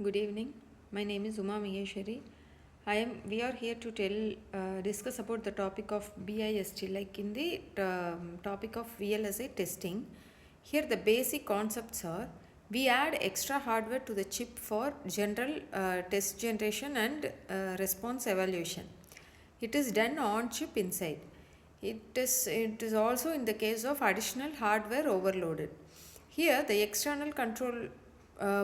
Good evening. My name is Uma Maheshwari. We are here to discuss about the topic of BIST, like in the topic of VLSI testing. Here the basic concepts are: we add extra hardware to the chip for general test generation and response evaluation. It is done on chip inside. It is also in the case of additional hardware overloaded. Here the external control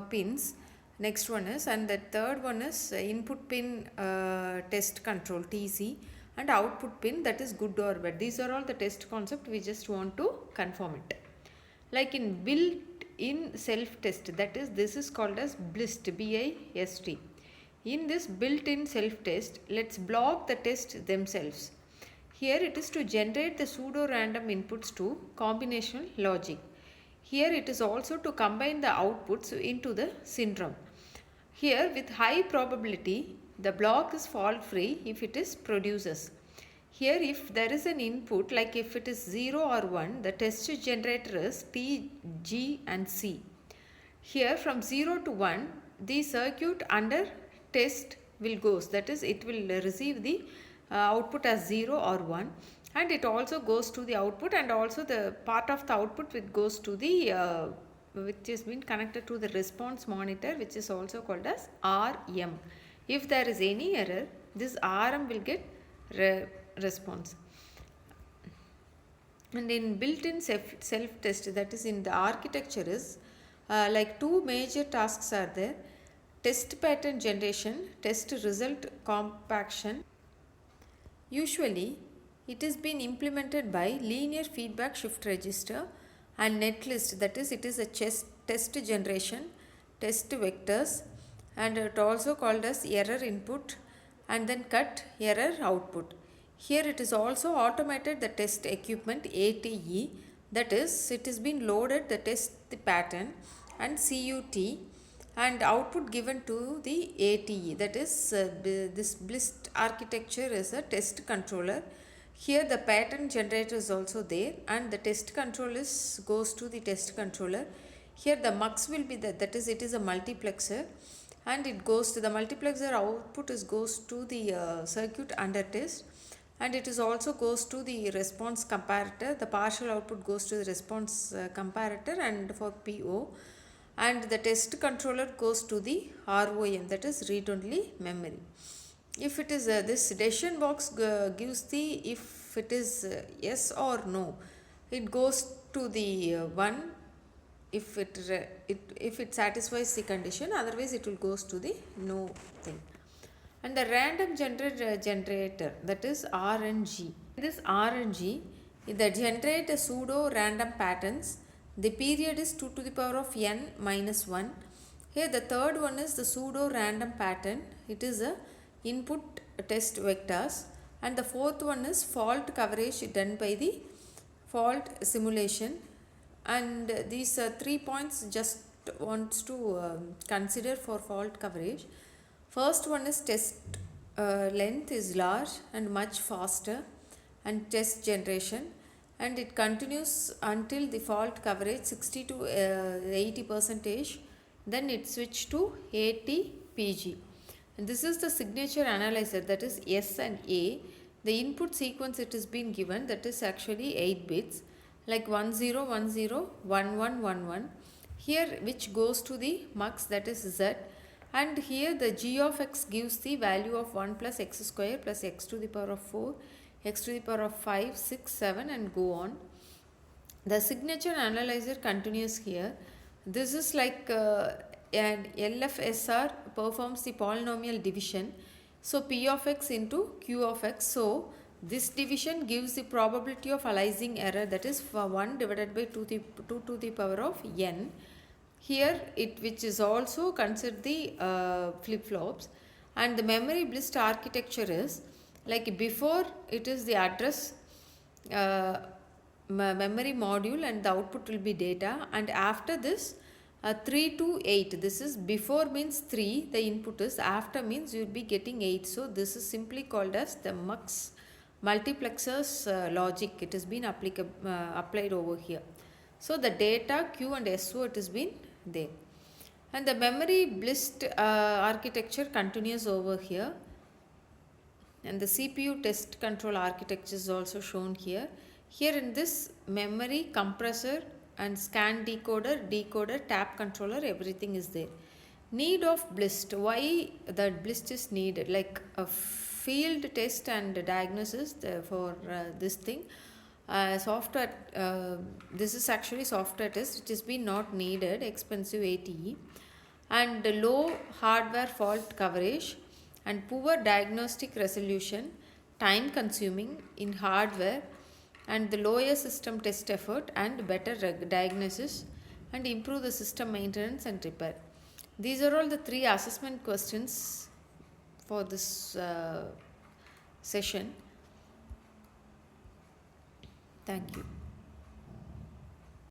pins, next one is, and the third one is input pin test control TC, and output pin, that is good or bad. These are all the test concept. We just want to confirm it. Like in built in self test, that is, this is called as BIST, BIST. In this built in self test, let's block the test themselves. Here it is to generate the pseudo random inputs to combinational logic. Here it is also to combine the outputs into the syndrome. Here with high probability the block is fault free if it is produces. Here if there is an input, like if it is 0 or 1, the test generator is T, G and C. Here from 0 to 1 the circuit under test will goes, that is, it will receive the output as 0 or 1, and it also goes to the output, and also the part of the output which goes to the which has been connected to the response monitor, which is also called as RM. If there is any error, this RM will get response. And in built-in self-test, that is in the architecture is like two major tasks are there: test pattern generation, test result compaction. Usually it is been implemented by linear feedback shift register and netlist, that is, it is a test generation, test vectors, and it also called as error input and then cut error output. Here it is also automated the test equipment ATE, that is, it is been loaded the test pattern and CUT and output given to the ATE, that is this BIST architecture is a test controller. Here the pattern generator is also there, and the test control goes to the test controller. Here the mux will be that is, it is a multiplexer, and it goes to the multiplexer output goes to the circuit under test, and it is also goes to the response comparator. The partial output goes to the response comparator and for PO, and the test controller goes to the ROM, that is read only memory. If it is this decision box gives the, if it is yes or no, it goes to the 1 if it satisfies the condition, otherwise it will goes to the no thing. And the random generator, that is RNG. This RNG, that generate a pseudo random patterns. The period is 2 to the power of n minus 1. Here the third one is the pseudo random pattern. It is a input test vectors, and the fourth one is fault coverage done by the fault simulation. And these 3 points just wants to consider for fault coverage. First one is test length is large and much faster, and test generation, and it continues until the fault coverage 60 to 80 percentage, then it switch to 80 PG. And this is the signature analyzer, that is S and A. The input sequence it is been given, that is actually 8 bits, like 10101111, here which goes to the mux, that is Z, and here the g of x gives the value of 1 plus x square plus x to the power of 4, x to the power of 5, 6, 7 and go on. The signature analyzer continues here. This is like an LFSR performs the polynomial division. So P of x into Q of x. So this division gives the probability of aliasing error, that is for 1 divided by 2 to the power of n. Here it, which is also considered the flip-flops, and the memory BIST architecture is like before it is the address memory module, and the output will be data, and after this 3 to 8, this is before means 3 the input is, after means you will be getting 8. So this is simply called as the mux multiplexers logic. It has been applied over here. So the data Q and SO it has been there. And the memory BIST architecture continues over here, and the CPU test control architecture is also shown here. Here in this, memory, compressor and scan decoder, tap controller, everything is there. Need of BIST. Why that BIST is needed? Like a field test and diagnosis for this thing. Software, this is actually software test. It has been not needed, expensive ATE, and low hardware fault coverage and poor diagnostic resolution, time consuming in hardware, and the lower system test effort and better diagnosis, and improve the system maintenance and repair. These are all the three assessment questions for this session. Thank you.